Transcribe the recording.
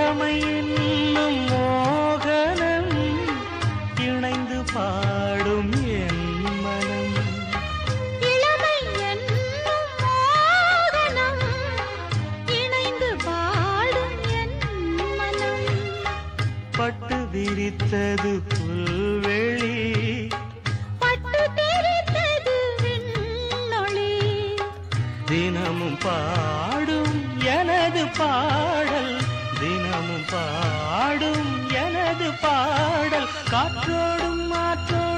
இளமை என்னும் மோகனம் இணைந்து பாடும் என் மனம். இளமை என்னும் மோகனம் இணைந்து பாடும் என் மனம். பட்டு விரித்தது புல்வெளி, பட்டு தெரித்தது விண்ணொளி. தினமும் பாடும் எனது பாடல், தினமும் பாடும் எனது பாடல். காற்றோடும் மாற்றோடும்